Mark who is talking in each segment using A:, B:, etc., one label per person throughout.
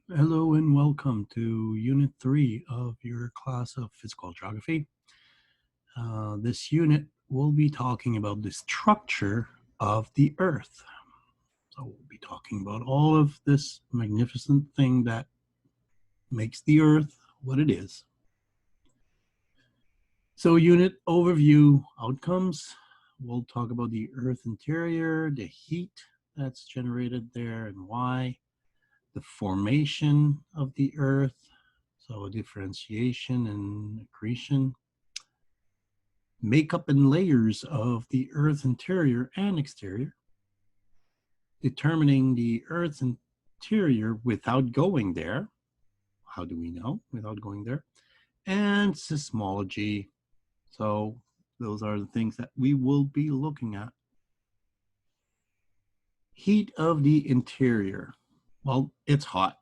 A: Hello and welcome to Unit 3 of your class of Physical Geography. This unit will be talking about the structure of the Earth. So we'll be talking about all of this magnificent thing that makes the Earth what it is. So unit overview outcomes. We'll talk about the Earth interior, the heat that's generated there and why, the formation of the Earth, so differentiation and accretion, makeup and layers of the Earth's interior and exterior, determining the Earth's interior without going there. How do we know without going there? And seismology. So those are the things that we will be looking at. Heat of the interior. Well, it's hot.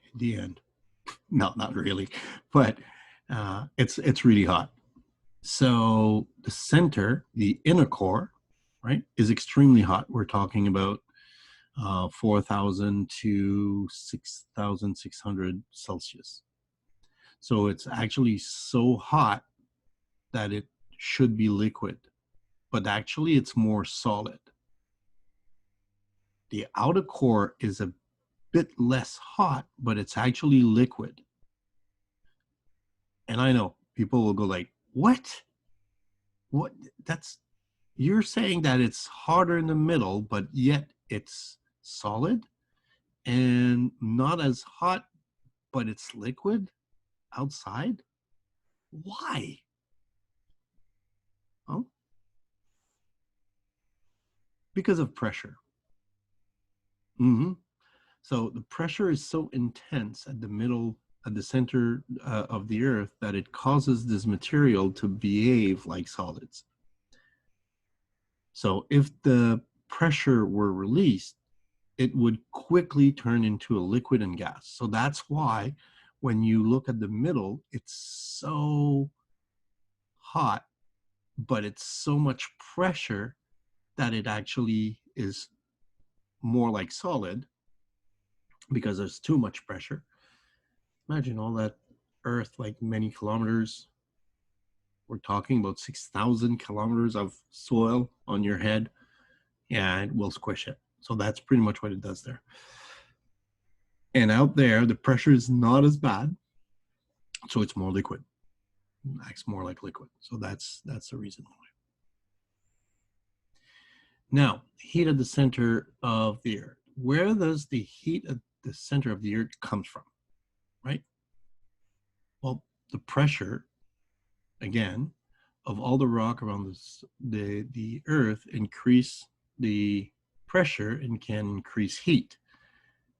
A: In the end. No, not really, but it's really hot. So the center, the inner core, right, is extremely hot. We're talking about 4,000 to 6,600 Celsius. So it's actually so hot that it should be liquid, but actually it's more solid. The outer core is a bit less hot, but it's actually liquid. And I know people will go like, what? What? That's, you're saying that it's harder in the middle, but yet it's solid and not as hot, but it's liquid outside? Why? Oh, because of pressure. So the pressure is so intense at the center of the Earth that it causes this material to behave like solids. So if the pressure were released, it would quickly turn into a liquid and gas. So that's why when you look at the middle, it's so hot, but it's so much pressure that it actually is more like solid because there's too much pressure. Imagine all that Earth, like many kilometers. We're talking about 6,000 kilometers of soil on your head. Yeah, it will squish it. So that's pretty much what it does there. And out there, the pressure is not as bad. So it's more liquid. It acts more like liquid. So that's the reason why. Now, heat at the center of the Earth. Where does the heat at the center of the Earth come from, right? Well, the pressure, again, of all the rock around the Earth increase the pressure and can increase heat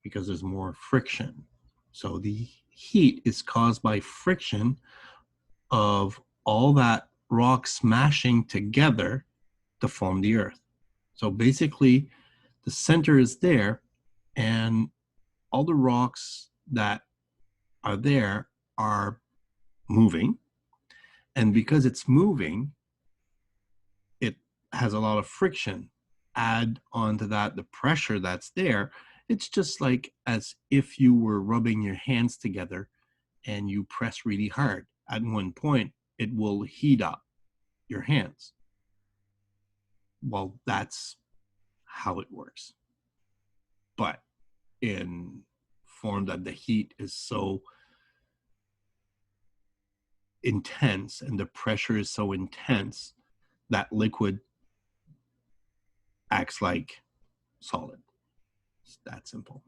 A: because there's more friction. So the heat is caused by friction of all that rock smashing together to form the Earth. So basically, the center is there, and all the rocks that are there are moving. And because it's moving, it has a lot of friction. Add onto that the pressure that's there. It's just like as if you were rubbing your hands together and you press really hard. At one point, it will heat up your hands. Well, that's how it works. But in form that the heat is so intense and the pressure is so intense that liquid acts like solid. It's that simple.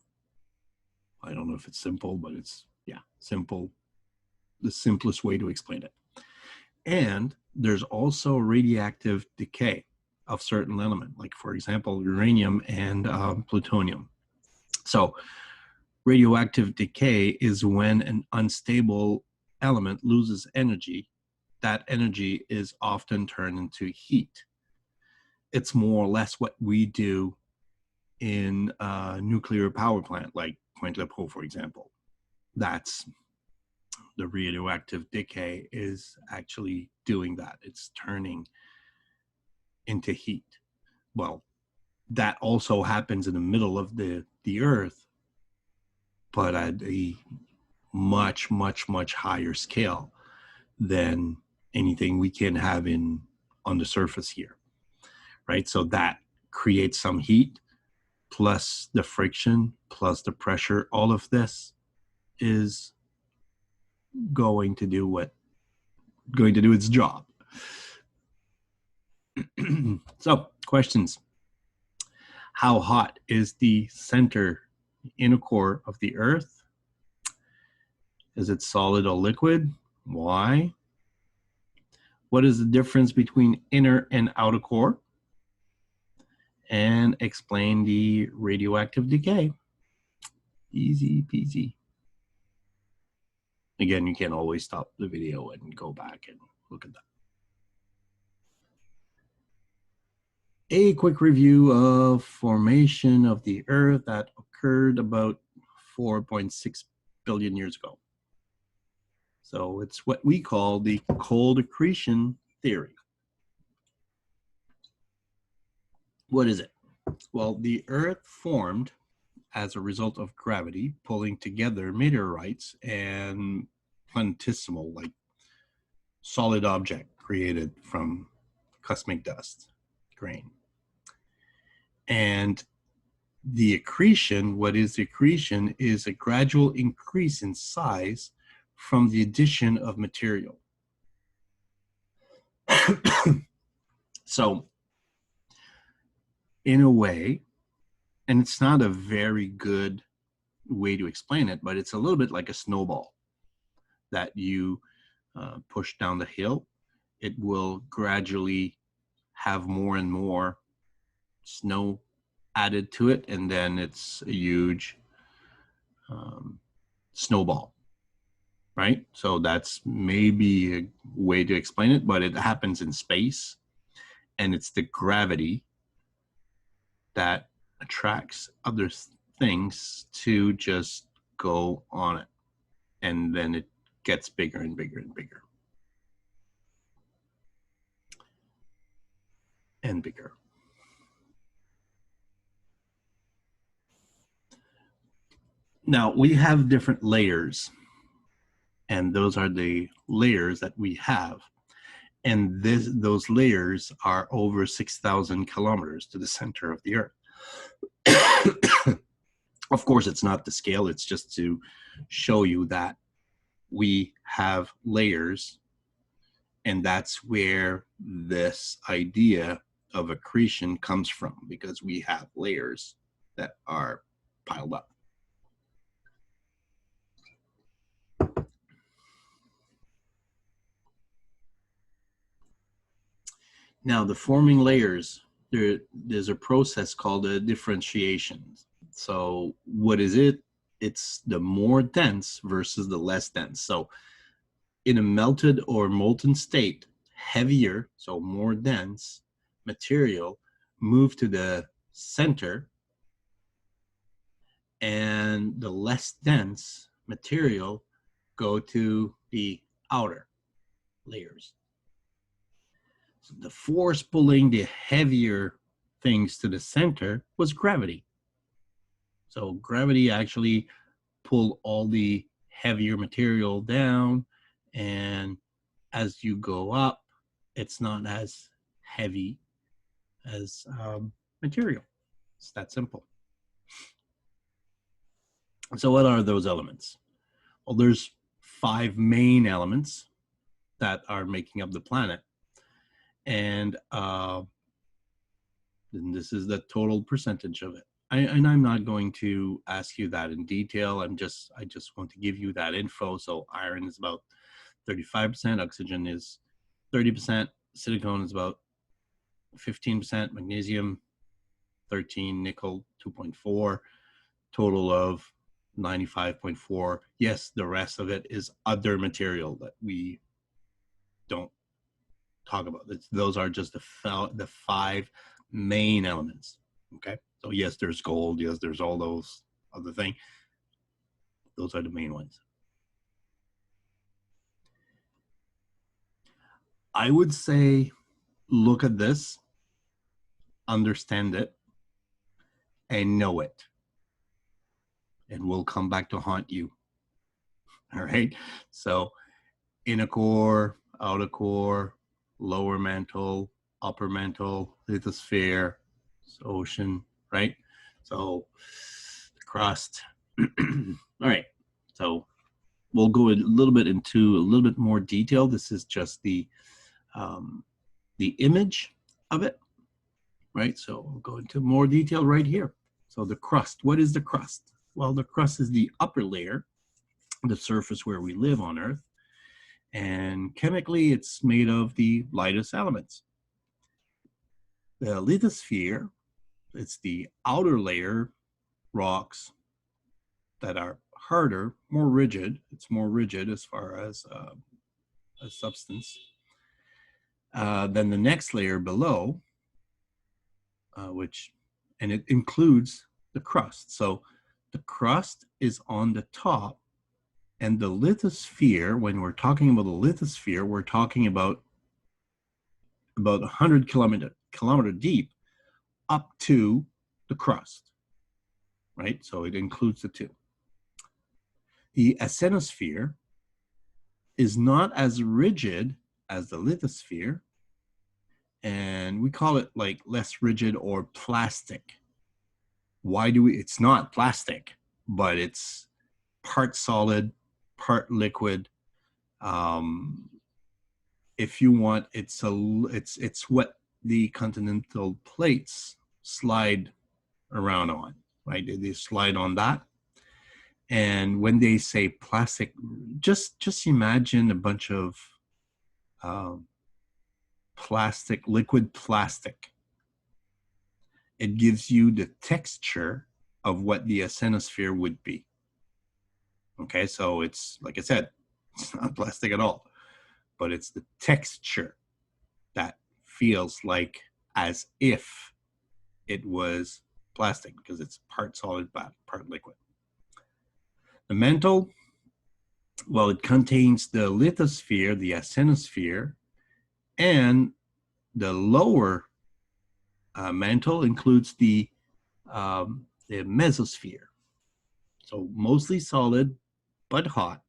A: I don't know if it's simple, but it's, yeah, simple. The simplest way to explain it. And there's also radioactive decay of certain element, like for example, uranium and plutonium. So radioactive decay is when an unstable element loses energy. That energy is often turned into heat. It's more or less what we do in a nuclear power plant, like Pointe-le-Pau, for example. That's the radioactive decay is actually doing that. It's turning into heat. Well, that also happens in the middle of the Earth, but at a much, much, much higher scale than anything we can have on the surface here, right? So that creates some heat, plus the friction, plus the pressure. All of this is going to do its job. So, questions. How hot is the center, inner core of the Earth? Is it solid or liquid? Why? What is the difference between inner and outer core? And explain the radioactive decay. Easy peasy. Again, you can always stop the video and go back and look at that. A quick review of formation of the Earth that occurred about 4.6 billion years ago. So it's what we call the cold accretion theory. What is it? Well, the Earth formed as a result of gravity pulling together meteorites and planetesimal, like solid object created from cosmic dust grain. And the accretion, what is the accretion, is a gradual increase in size from the addition of material. So, in a way, and it's not a very good way to explain it, but it's a little bit like a snowball that you push down the hill. It will gradually have more and more snow added to it, and then it's a huge snowball, right? So that's maybe a way to explain it, but it happens in space, and it's the gravity that attracts other things to just go on it, and then it gets bigger and bigger and bigger and bigger. Now we have different layers, and those are the layers that we have, and those layers are over 6,000 kilometers to the center of the Earth. Of course, it's not the scale, it's just to show you that we have layers, and that's where this idea of accretion comes from, because we have layers that are piled up. Now, the forming layers, there's a process called a differentiation. So what is it? It's the more dense versus the less dense. So in a melted or molten state, heavier, so more dense material move to the center, and the less dense material go to the outer layers. So the force pulling the heavier things to the center was gravity. So gravity actually pulled all the heavier material down, and as you go up, it's not as heavy as material. It's that simple. So what are those elements? Well, there's 5 main elements that are making up the planet, and this is the total percentage of it. And I'm not going to ask you that in detail. I just want to give you that info. So iron is about 35%, oxygen is 30%, silicon is about 15%, magnesium 13, nickel 2.4, total of 95.4. Yes, the rest of it is other material that we don't talk about. Those are just the 5 main elements. Okay, so yes, there's gold, yes, there's all those other things. Those are the main ones. I would say look at this, understand it, and know it. It will come back to haunt you. All right. So inner core, outer core, lower mantle, upper mantle, lithosphere, ocean, right? So the crust. All right. So we'll go a little bit more detail. This is just the image of it, right? So we'll go into more detail right here. So the crust, what is the crust? Well, the crust is the upper layer, the surface where we live on Earth. And chemically, it's made of the lightest elements. The lithosphere, it's the outer layer rocks that are harder, more rigid. It's more rigid as far as a substance. Then the next layer below, and it includes the crust. So the crust is on the top, and the lithosphere, when we're talking about the lithosphere, we're talking about 100 kilometer deep up to the crust, right? So it includes the two. The asthenosphere is not as rigid as the lithosphere, and we call it like less rigid or plastic. Why do we? It's not plastic, but it's part solid, part liquid. If you want, it's what the continental plates slide around on, right? They slide on that. And when they say plastic, just imagine a bunch of plastic, liquid plastic. It gives you the texture of what the asthenosphere would be. Okay, so it's, like I said, it's not plastic at all, but it's the texture that feels like as if it was plastic, because it's part solid, part liquid. The mantle, well, it contains the lithosphere, the asthenosphere, and the lower mantle includes the mesosphere. So mostly solid, but hot,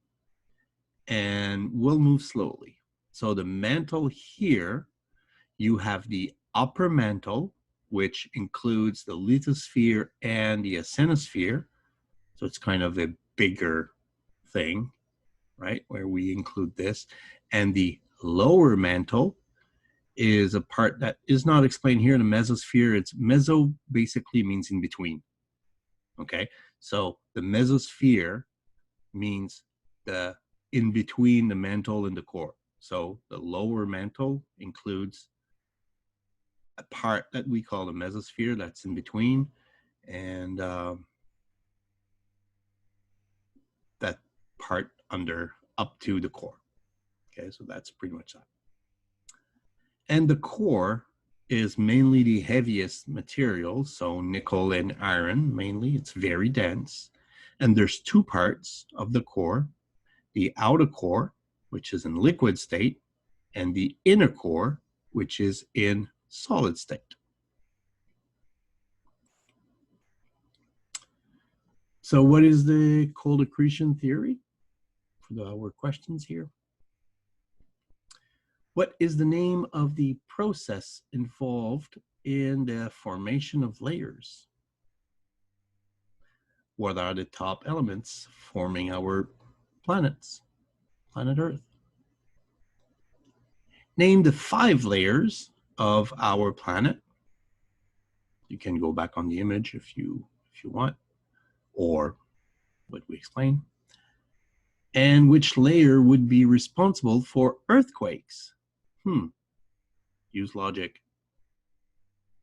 A: and will move slowly. So the mantle here, you have the upper mantle, which includes the lithosphere and the asthenosphere. So it's kind of a bigger thing, right, where we include this. And the lower mantle is a part that is not explained here in the mesosphere. It's meso basically means in between. Okay, so the mesosphere means the in between the mantle and the core. So the lower mantle includes a part that we call the mesosphere that's in between, and that part under up to the core. Okay, so that's pretty much that. And the core is mainly the heaviest material, so nickel and iron mainly. It's very dense. And there's two parts of the core: the outer core, which is in liquid state, and the inner core, which is in solid state. So what is the cold accretion theory? For our questions here. What is the name of the process involved in the formation of layers? What are the top elements forming our planets, planet Earth? Name the 5 layers of our planet. You can go back on the image if you want, or what we explain. And which layer would be responsible for earthquakes? Use logic.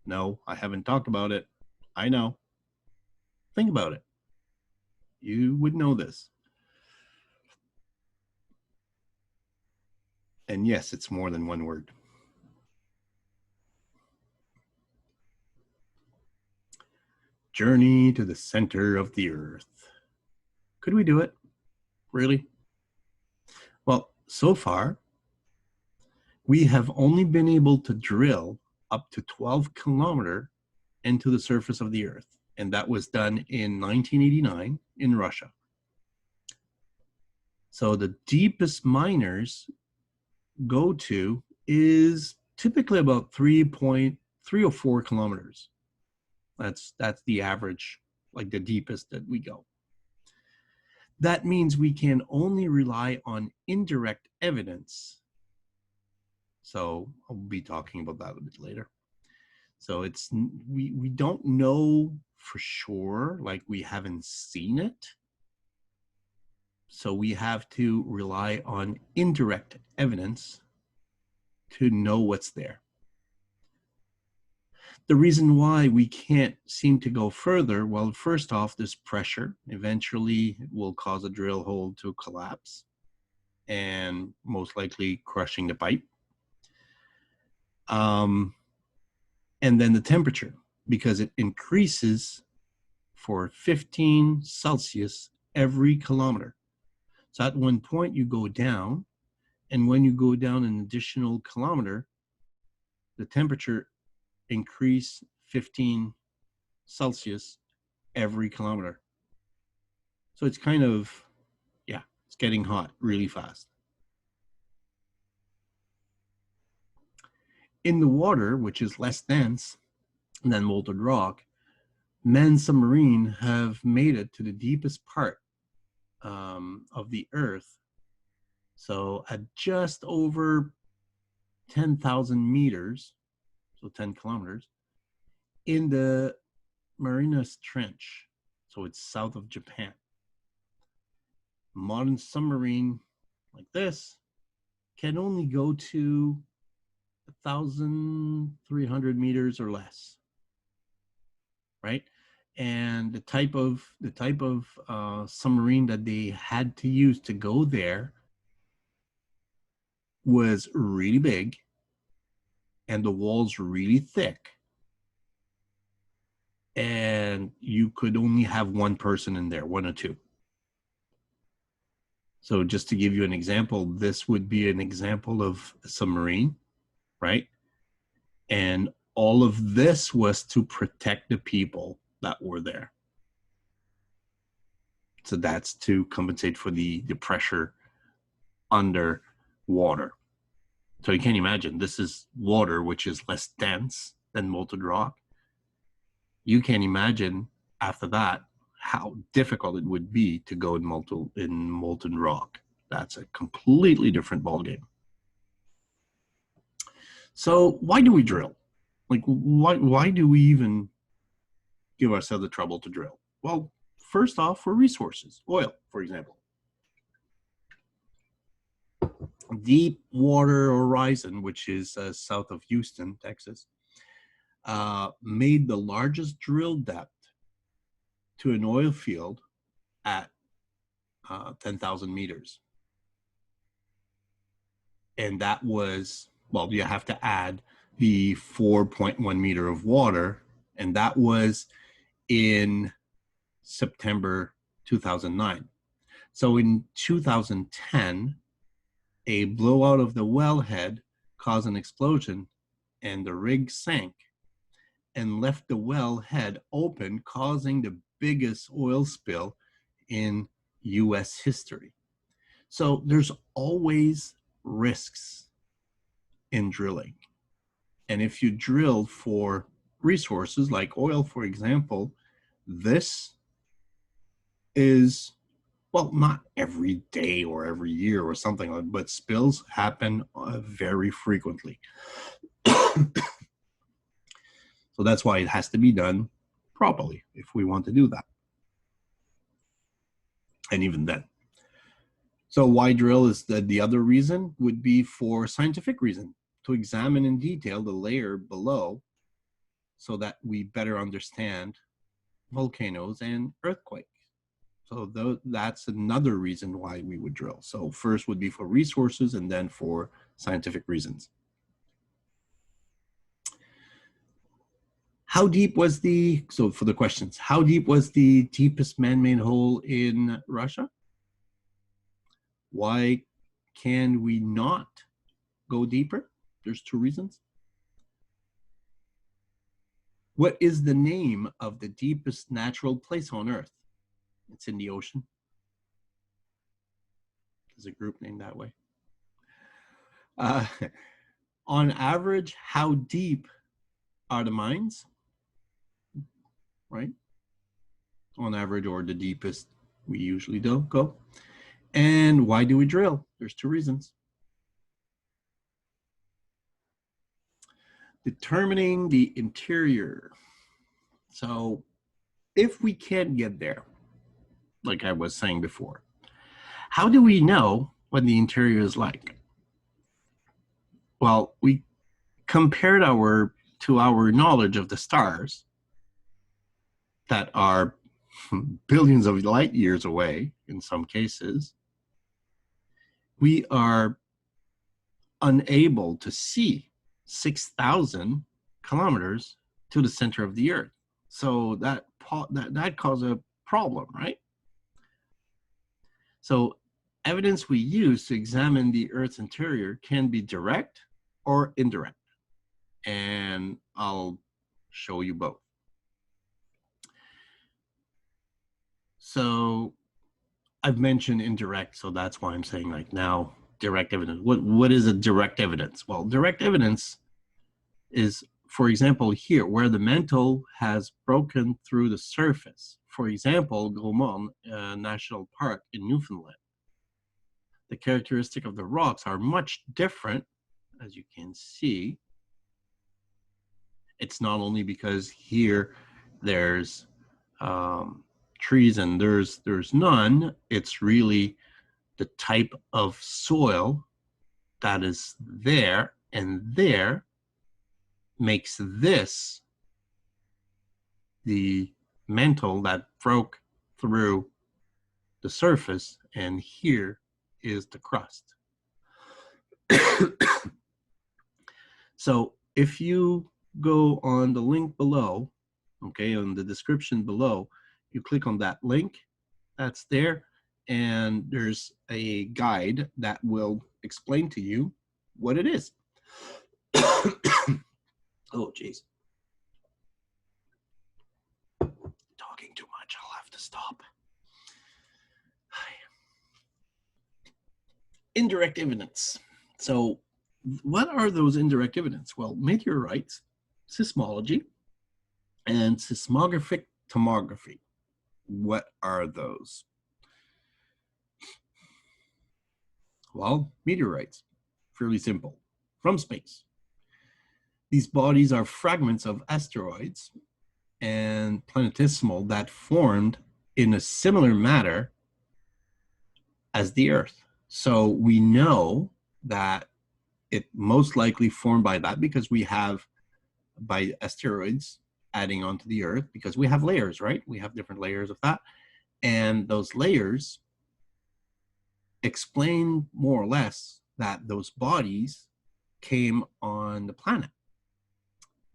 A: No, I haven't talked about it. I know. Think about it. You would know this. And yes, it's more than one word. Journey to the center of the Earth. Could we do it? Really? Well, so far, we have only been able to drill up to 12 kilometers into the surface of the Earth. and that was done in 1989 in Russia. So the deepest miners go to is typically about 3.3 or 4 kilometers. That's the average, like the deepest that we go. That means we can only rely on indirect evidence. So I'll be talking about that a bit later. So it's we don't know for sure, like we haven't seen it. So we have to rely on indirect evidence to know what's there. The reason why we can't seem to go further, well, first off, this pressure eventually will cause a drill hole to collapse and most likely crushing the pipe. And then the temperature, because it increases for 15 Celsius every kilometer. So at one point you go down, and when you go down an additional kilometer, the temperature increase 15 Celsius every kilometer. So it's kind of, yeah, it's getting hot really fast. In the water, which is less dense than molten rock, manned submarines have made it to the deepest part of the Earth. So at just over 10,000 meters, so 10 kilometers, in the Marianas Trench. So it's south of Japan. Modern submarine like this can only go to 1,300 meters or less, right? And the type of submarine that they had to use to go there was really big, and the walls really thick, and you could only have one person in there, one or two. So just to give you an example, this would be an example of a submarine, right? And all of this was to protect the people that were there. So that's to compensate for the pressure under water. So you can imagine, this is water, which is less dense than molten rock. You can imagine after that how difficult it would be to go in molten rock. That's a completely different ballgame. So why do we drill? Like, why do we even give ourselves the trouble to drill? Well, first off, for resources, oil, for example. Deepwater Horizon, which is south of Houston, Texas, made the largest drill depth to an oil field at 10,000 meters. And that was, well, you have to add the 4.1 meter of water, and that was in September 2009. So in 2010, a blowout of the wellhead caused an explosion, and the rig sank and left the wellhead open, causing the biggest oil spill in US history. So there's always risks in drilling. And if you drill for resources like oil, for example, this is, well, not every day or every year or something like that, but spills happen very frequently. So that's why it has to be done properly if we want to do that. And even then. So why drill is the other reason would be for scientific reason, to examine in detail the layer below so that we better understand volcanoes and earthquakes. So that's another reason why we would drill. So first would be for resources and then for scientific reasons. How deep was so for the questions, how deep was the deepest man-made hole in Russia? Why can we not go deeper? There's two reasons. What is the name of the deepest natural place on Earth? It's in the ocean. There's a group named that way. On average, how deep are the mines? Right? On average, or the deepest we usually don't go. And why do we drill? There's two reasons. Determining the interior. So if we can't get there, like I was saying before, how do we know what the interior is like? Well, we compared to our knowledge of the stars that are billions of light years away in some cases. We are unable to see 6,000 kilometers to the center of the Earth. So that causes a problem, right? So evidence we use to examine the Earth's interior can be direct or indirect. And I'll show you both. So I've mentioned indirect, so that's why I'm saying like now direct evidence. What is a direct evidence? Well, direct evidence is, for example, here where the mantle has broken through the surface. For example, Grumman National Park in Newfoundland. The characteristic of the rocks are much different, as you can see. It's not only because here there's trees and there's none, it's really the type of soil that is there and there makes this the mantle that broke through the surface, and here is the crust. So if you go on the link below, okay, on the description below, you click on that link that's there, and there's a guide that will explain to you what it is. Oh, geez. Talking too much, I'll have to stop. Indirect evidence. So what are those indirect evidence? Well, meteorites, seismology, and seismographic tomography. What are those? Well, meteorites, fairly simple, from space. These bodies are fragments of asteroids and planetesimal that formed in a similar manner as the Earth. So we know that it most likely formed by that because we have, by asteroids adding onto the Earth, because we have layers, right? We have different layers of that. And those layers explain more or less that those bodies came on the planet,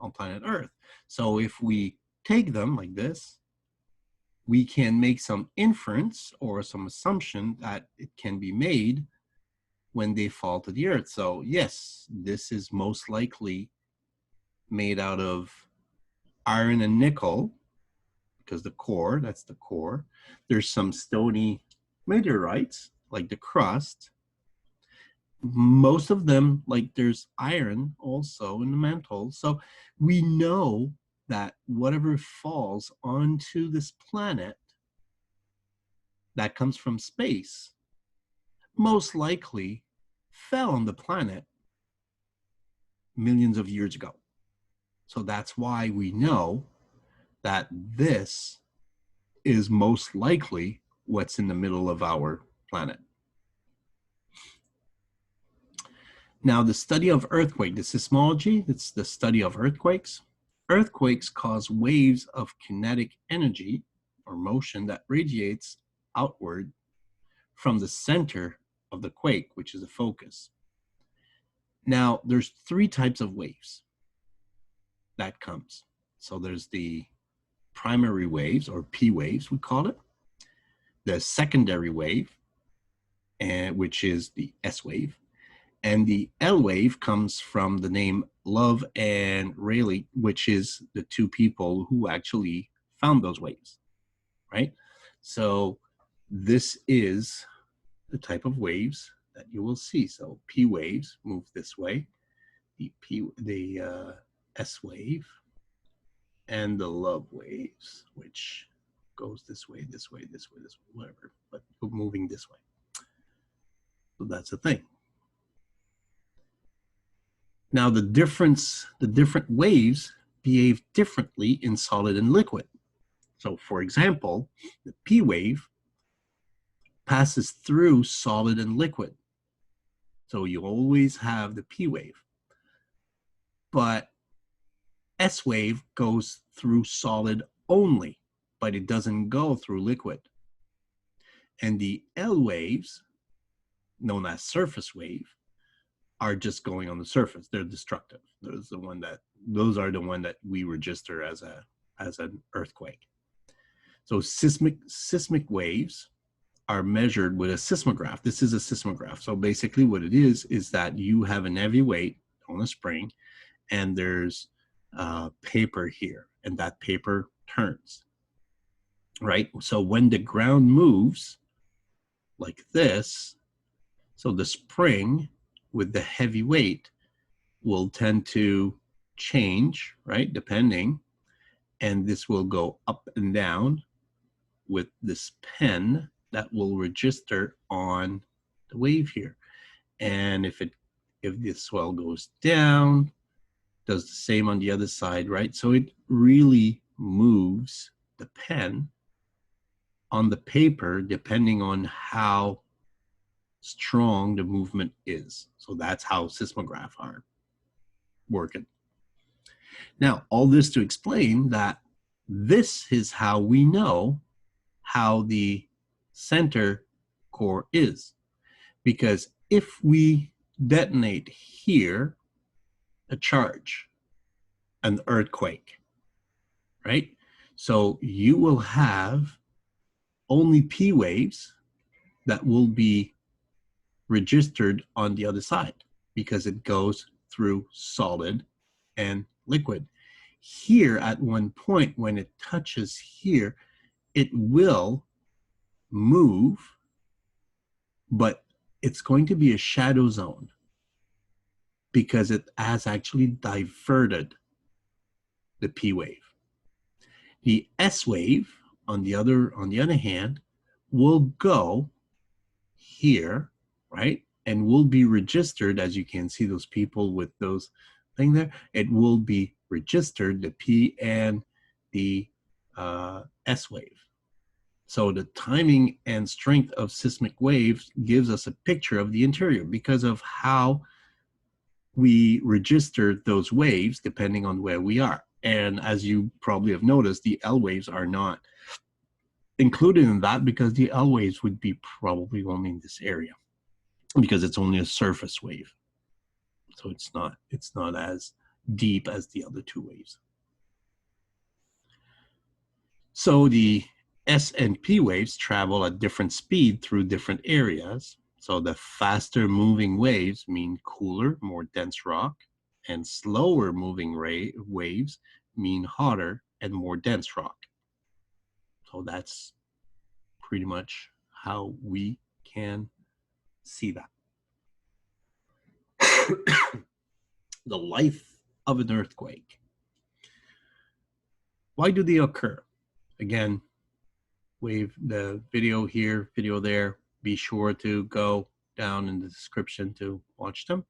A: on planet Earth. So if we take them like this, we can make some inference or some assumption that it can be made when they fall to the Earth. So yes, this is most likely made out of iron and nickel, because the core, that's the core. There's some stony meteorites, like the crust. Most of them, like there's iron also in the mantle. So we know that whatever falls onto this planet that comes from space most likely fell on the planet millions of years ago. So that's why we know that this is most likely what's in the middle of our planet. Now, the study of earthquake, the seismology, it's the study of earthquakes. Earthquakes cause waves of kinetic energy or motion that radiates outward from the center of the quake, which is the focus. Now, there's three types of waves that comes. So there's the primary waves, or P waves, we call it. The secondary wave, which is the S wave. And the L wave comes from the name Love and Rayleigh, which is the two people who actually found those waves, right? So this is the type of waves that you will see. So P waves move this way, the S wave, and the Love waves, which goes this way, this way, this way, this way, whatever, but moving this way. So that's the thing. Now the different waves behave differently in solid and liquid. So for example, the P wave passes through solid and liquid. So you always have the P wave. But S wave goes through solid only, but it doesn't go through liquid. And the L waves, known as surface wave, are just going on the surface. They're destructive. Those are the one that we register as an earthquake. So seismic waves are measured with a seismograph. This is a seismograph. So basically what it is that you have an heavy weight on a spring, and there's paper here, and that paper turns, right? So when the ground moves like this, so the spring with the heavy weight will tend to change, right, depending, and this will go up and down with this pen that will register on the wave here. And if the swell goes down, does the same on the other side, right? So it really moves the pen on the paper depending on how strong the movement is. So that's how seismographs are working. Now, all this to explain that this is how we know how the center core is. Because if we detonate here a charge, an earthquake, right? So you will have only P waves that will be registered on the other side because it goes through solid and liquid. Here at one point when it touches here, it will move, but it's going to be a shadow zone because it has actually diverted the P wave. The S wave, on the other hand, will go here, right? And will be registered, as you can see those people with those thing there, it will be registered, the P and the S wave. So the timing and strength of seismic waves gives us a picture of the interior because of how we register those waves depending on where we are. And as you probably have noticed, the L waves are not included in that because the L waves would be probably only in this area because it's only a surface wave. So it's not as deep as the other two waves. So the S and P waves travel at different speed through different areas. So the faster moving waves mean cooler, more dense rock, and slower moving waves mean hotter and more dense rock. So that's pretty much how we can see that. The life of an earthquake. Why do they occur? Again, the video here, video there. Be sure to go down in the description to watch them.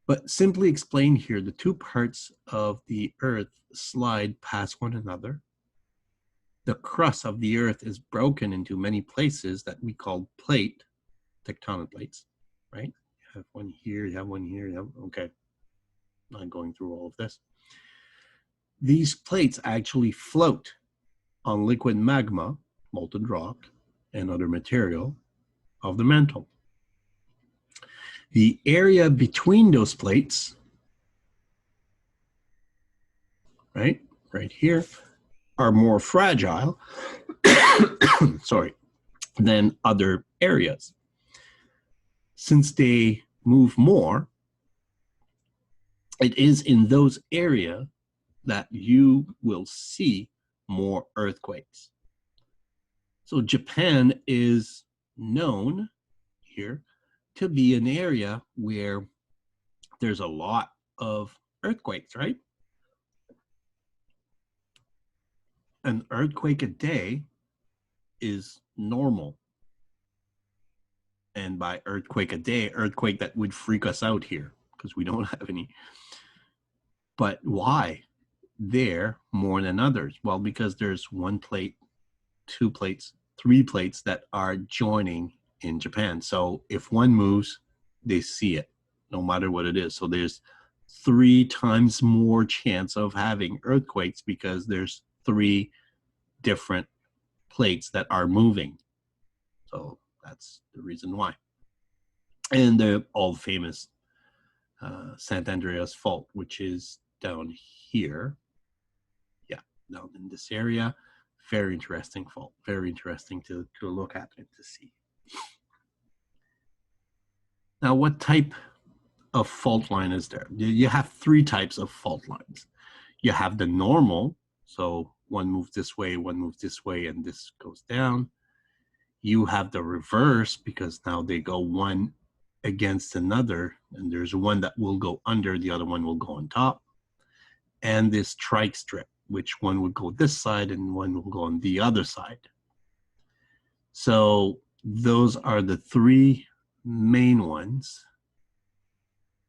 A: But simply explain here, the two parts of the earth slide past one another. The crust of the earth is broken into many places that we call plate, tectonic plates, right? You have one here, you have one here, okay. Not going through all of this. These plates actually float on liquid magma, molten rock, and other material of the mantle. The area between those plates, right here, are more fragile, sorry, than other areas. Since they move more, it is in those areas that you will see more earthquakes. So Japan is known here to be an area where there's a lot of earthquakes, right? An earthquake a day is normal. And by earthquake a day, earthquake that would freak us out here because we don't have any. But why there more than others? Well, because there's one plate, two plates, three plates that are joining in Japan. So if one moves, they see it, no matter what it is. So there's 3 times more chance of having earthquakes because there's 3 different plates that are moving. So that's the reason why. And the all famous St. Andreas fault, which is down here. Yeah, down in this area. Very interesting fault. Very interesting to look at and to see. Now, what type of fault line is there? You have 3 types of fault lines. You have the normal, so one moves this way, one moves this way, and this goes down. You have the reverse, because now they go one against another, and there's one that will go under, the other one will go on top. And this trike strip, which one would go this side and one will go on the other side. So those are the 3 main ones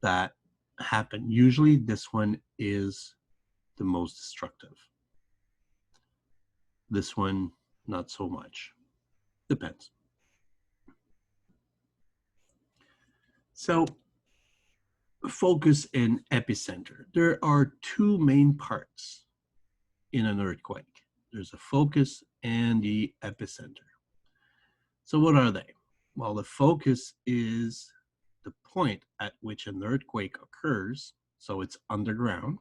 A: that happen. Usually this one is the most destructive. This one, not so much. Depends. So focus and epicenter. There are 2 main parts in an earthquake. There's a focus and the epicenter. So what are they? Well, the focus is the point at which an earthquake occurs, so it's underground,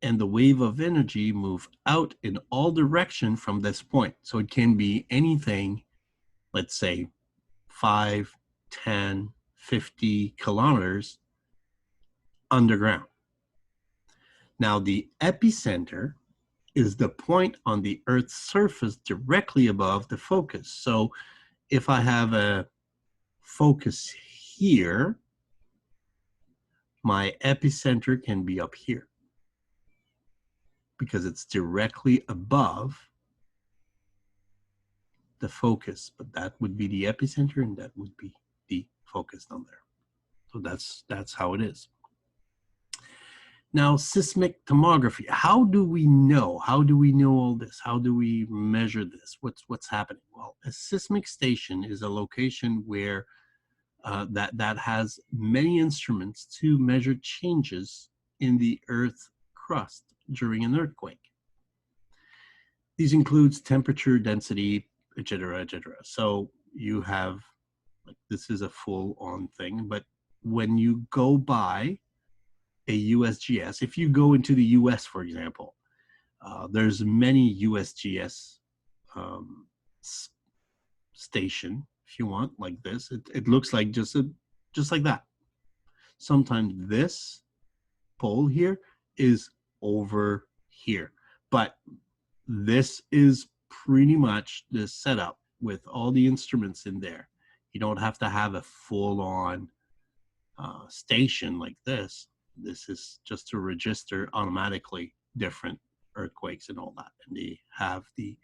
A: and the wave of energy move out in all directions from this point. So it can be anything, let's say 5, 10, 50 kilometers underground. Now the epicenter is the point on the Earth's surface directly above the focus. So if I have a focus here, my epicenter can be up here because it's directly above the focus, but that would be the epicenter and that would be the focus down there. So that's how it is. Now, seismic tomography. How do we know? How do we know all this? How do we measure this? What's happening? Well, a seismic station is a location where that has many instruments to measure changes in the Earth's crust during an earthquake. These includes temperature, density, etc., etc. So you have, like, this is a full-on thing, but when you go by a USGS, if you go into the US, for example, there's many USGS station, if you want, like this. It looks like just like that. Sometimes this pole here is over here, but this is pretty much the setup with all the instruments in there. You don't have to have a full-on station like this. This is just to register automatically different earthquakes and all that, and they have the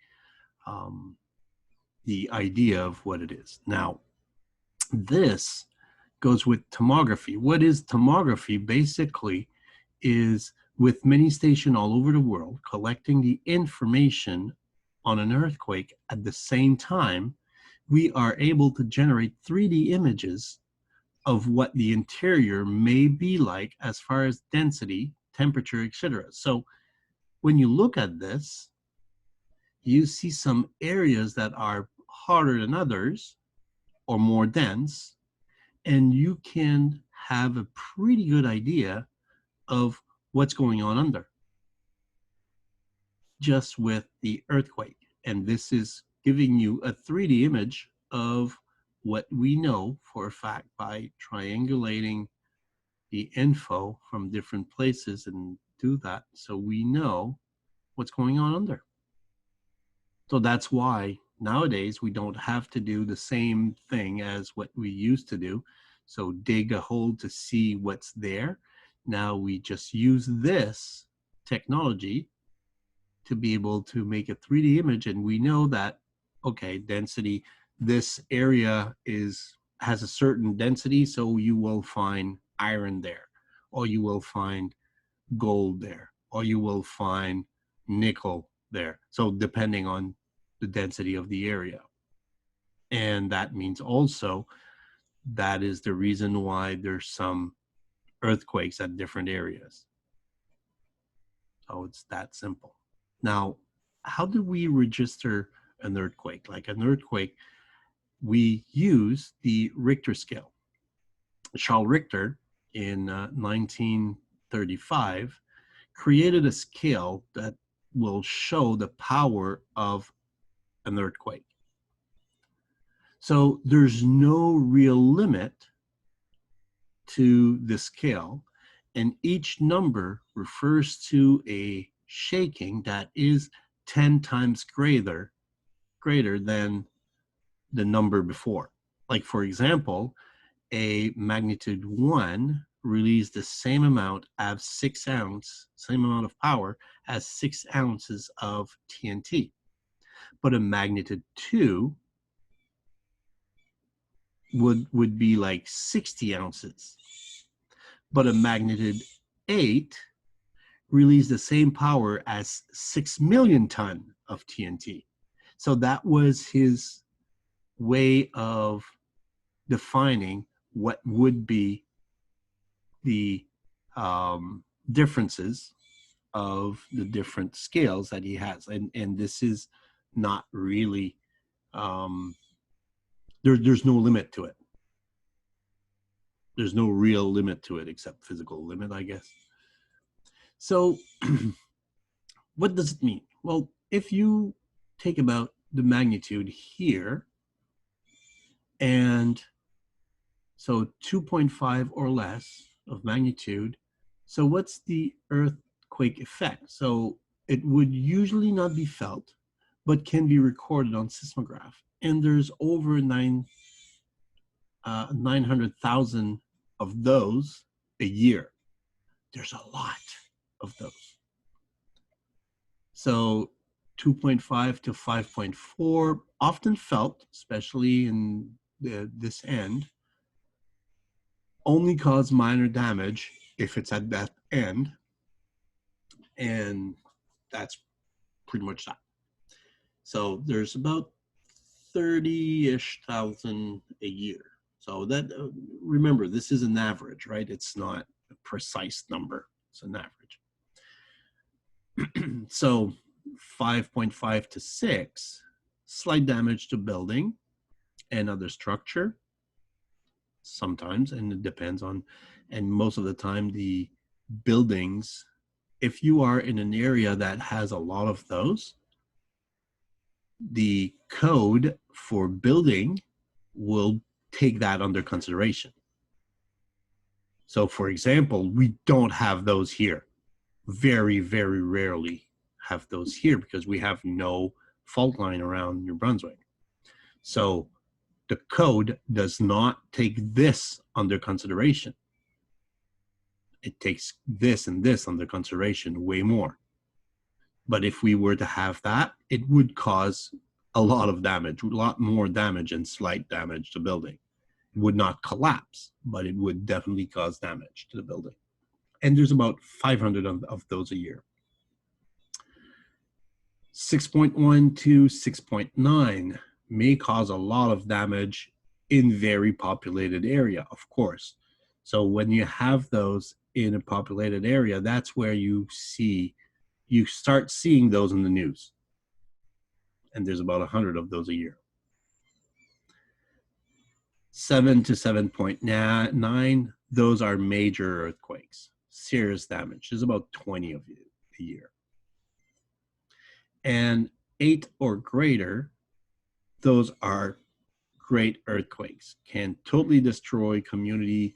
A: idea of what it is. Now, this goes with tomography. What is tomography? Basically is with many stations all over the world collecting the information on an earthquake at the same time, we are able to generate 3D images of what the interior may be like as far as density, temperature, etc. So when you look at this, you see some areas that are harder than others or more dense, and you can have a pretty good idea of what's going on under just with the earthquake. And this is giving you a 3D image of what we know for a fact by triangulating the info from different places and do that, so we know what's going on under. So that's why nowadays we don't have to do the same thing as what we used to do. So dig a hole to see what's there. Now we just use this technology to be able to make a 3D image, and we know that, okay, density, this area has a certain density, so you will find iron there, or you will find gold there, or you will find nickel there. So depending on the density of the area. And that means also that is the reason why there's some earthquakes at different areas. So it's that simple. Now, how do we register an earthquake? Like an earthquake, we use the Richter scale. Charles Richter in 1935 created a scale that will show the power of an earthquake. So there's no real limit to the scale, and each number refers to a shaking that is 10 times greater than the number before. Like, for example, a magnitude 1 released the same amount of same amount of power as 6 ounces of TNT. But a magnitude 2 would be like 60 ounces. But a magnitude 8 released the same power as 6 million ton of TNT. So that was his way of defining what would be the differences of the different scales that he has. And this is not really, there's no limit to it. There's no real limit to it except physical limit, I guess. So what does it mean? Well, if you take about the magnitude here, and so 2.5 or less of magnitude, so what's the earthquake effect? So it would usually not be felt, but can be recorded on seismograph. And there's over 900,000 of those a year. There's a lot of those. So 2.5 to 5.4 often felt, especially in this end, only cause minor damage if it's at that end. And that's pretty much that. So there's about 30-ish thousand a year. So that, remember, this is an average, right? It's not a precise number. It's an average. So 5.5 to 6, slight damage to building and other structure sometimes, and it depends on, and most of the time the buildings, if you are in an area that has a lot of those, the code for building will take that under consideration. So for example, we don't have those here. Very, very rarely have those here because we have no fault line around New Brunswick. So the code does not take this under consideration. It takes this and this under consideration way more. But if we were to have that, it would cause a lot of damage, a lot more damage and slight damage to building. It would not collapse, but it would definitely cause damage to the building. And there's about 500 of those a year. 6.1 to 6.9 may cause a lot of damage in very populated area, of course. So when you have those in a populated area, that's where you start seeing those in the news. And there's about 100 of those a year. 7 to 7.9, those are major earthquakes, serious damage. There's about 20 of it a year. And 8 or greater, those are great earthquakes can totally destroy community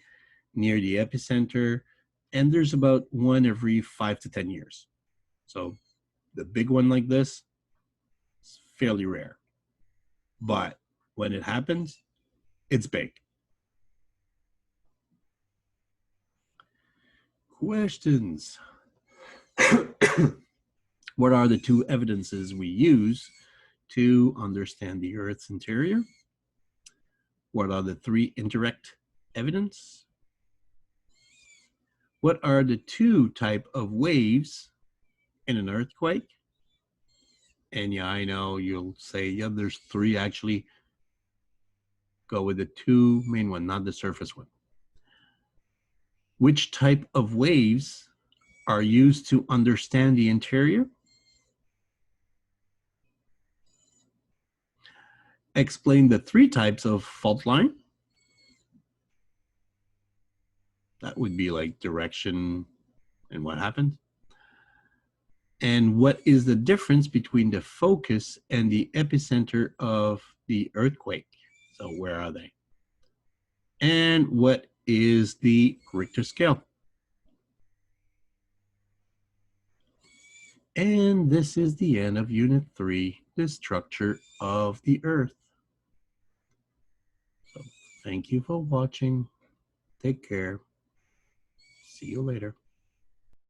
A: near the epicenter, and there's about one every 5 to 10 years. So the big one like this is fairly rare. But when it happens, it's big. Questions. What are the two evidences we use to understand the Earth's interior? What are the three indirect evidence? What are the two type of waves in an earthquake? And yeah, I know you'll say, yeah, there's three actually. Go with the two main one, not the surface one. Which type of waves are used to understand the interior? Explain the three types of fault line. That would be like direction and what happened. And what is the difference between the focus and the epicenter of the earthquake? So where are they? And what is the Richter scale? And this is the end of Unit 3, the structure of the Earth. So thank you for watching. Take care. See you later.